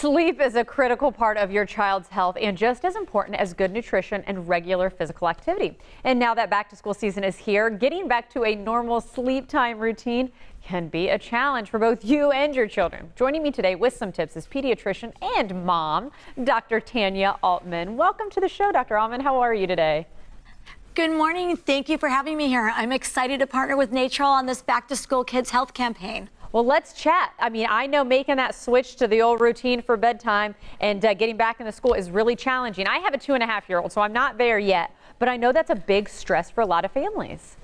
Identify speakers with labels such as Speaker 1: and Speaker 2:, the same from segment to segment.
Speaker 1: Sleep is a critical part of your child's health and just as important as good nutrition and regular physical activity. And now that back to school season is here, getting back to a normal sleep time routine can be a challenge for both you and your children. Joining me today with some tips is pediatrician and mom, Dr. Tanya Altman. Welcome to the show, Dr. Altman. How are you today?
Speaker 2: Good morning. Thank you for having me here. I'm excited to partner with Natrol on this back to school kids health campaign.
Speaker 1: Well, let's chat. I mean, I know making that switch to the old routine for bedtime and getting back into school is really challenging. I have a 2.5-year-old, so I'm not there yet, but I know that's a big stress for a lot of families.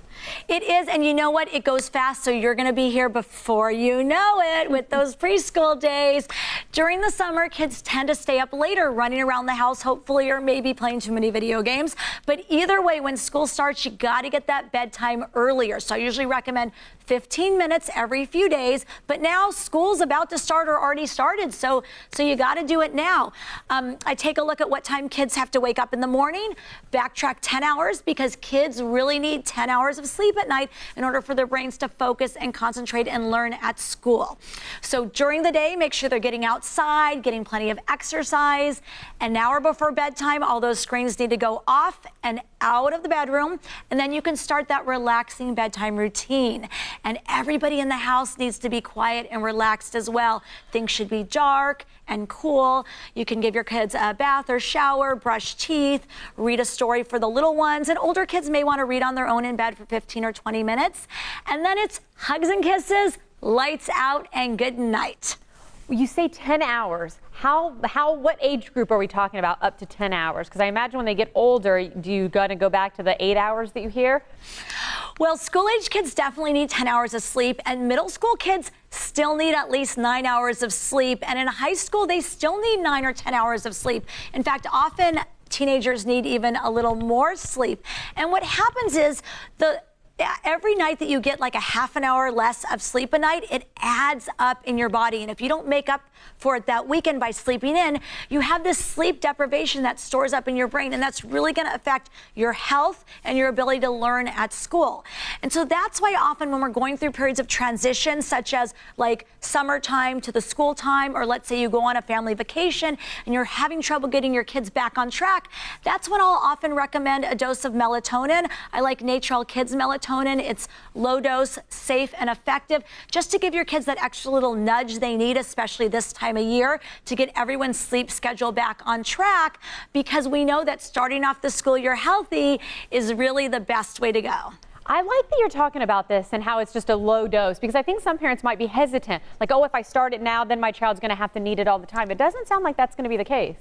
Speaker 2: It is, and you know what? It goes fast, so you're going to be here before you know it with those preschool days. During the summer, kids tend to stay up later running around the house, hopefully, or maybe playing too many video games. But either way, when school starts, you got to get that bedtime earlier. So I usually recommend 15 minutes every few days, but now school's about to start or already started, so you got to do it now. I take a look at what time kids have to wake up in the morning, backtrack 10 hours because kids really need 10 hours of sleep at night in order for their brains to focus and concentrate and learn at school. So during the day, make sure they're getting outside, getting plenty of exercise. An hour before bedtime, all those screens need to go off and out of the bedroom, and then you can start that relaxing bedtime routine. And everybody in the house needs to be quiet and relaxed as well. Things should be dark and cool. You can give your kids a bath or shower, brush teeth, read a story for the little ones, and older kids may want to read on their own in bed for 15 or 20 minutes. And then it's hugs and kisses, lights out, and good night.
Speaker 1: You say 10 hours. What age group are we talking about up to 10 hours? Because I imagine when they get older, do you got to go back to the 8 hours that you hear?
Speaker 2: Well, school-age kids definitely need 10 hours of sleep, and middle school kids still need at least 9 hours of sleep. And in high school, they still need 9 or 10 hours of sleep. In fact, often teenagers need even a little more sleep. And what happens is every night that you get like a half an hour less of sleep a night, it adds up in your body. And if you don't make up for it that weekend by sleeping in, you have this sleep deprivation that stores up in your brain, and that's really going to affect your health and your ability to learn at school. And so that's why often when we're going through periods of transition, such as like summertime to the school time, or let's say you go on a family vacation and you're having trouble getting your kids back on track, that's when I'll often recommend a dose of melatonin. I like Natrol Kids Melatonin. It's low dose, safe, and effective, just to give your kids that extra little nudge they need, especially this time of year, to get everyone's sleep schedule back on track, because we know that starting off the school year healthy is really the best way to go.
Speaker 1: I like that you're talking about this and how it's just a low dose, because I think some parents might be hesitant, like, oh, if I start it now, then my child's going to have to need it all the time. It doesn't sound like that's going to be the case.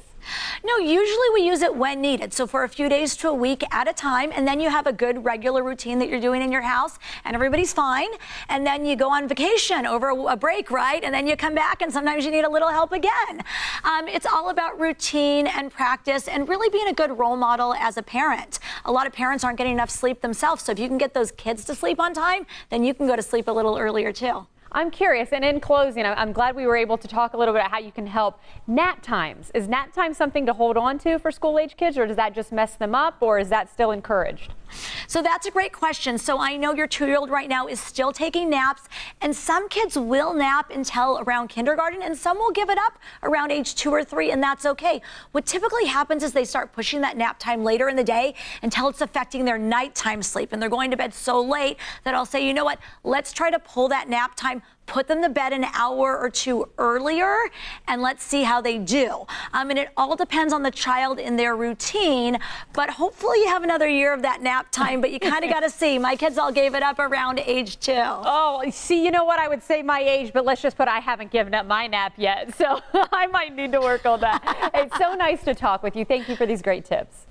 Speaker 2: No, usually we use it when needed. So for a few days to a week at a time, and then you have a good regular routine that you're doing in your house and everybody's fine. And then you go on vacation over a break, right? And then you come back and sometimes you need a little help again. It's all about routine and practice and really being a good role model as a parent. A lot of parents aren't getting enough sleep themselves. So if you can get those kids to sleep on time, then you can go to sleep a little earlier too.
Speaker 1: I'm curious, and in closing, I'm glad we were able to talk a little bit about how you can help nap times. Is nap time something to hold on to for school-age kids, or does that just mess them up, or is that still encouraged?
Speaker 2: So that's a great question. So I know your 2-year-old right now is still taking naps, and some kids will nap until around kindergarten, and some will give it up around age 2 or 3, and that's okay. What typically happens is they start pushing that nap time later in the day until it's affecting their nighttime sleep, and they're going to bed so late that I'll say, you know what, let's try to pull that nap time, put them to bed an hour or 2 earlier, and let's see how they do. And it all depends on the child and their routine, but hopefully you have another year of that nap time, but you kind of got to see. My kids all gave it up around age 2.
Speaker 1: Oh, see, you know what? I would say my age, but let's just put I haven't given up my nap yet, so I might need to work on that. It's so nice to talk with you. Thank you for these great tips.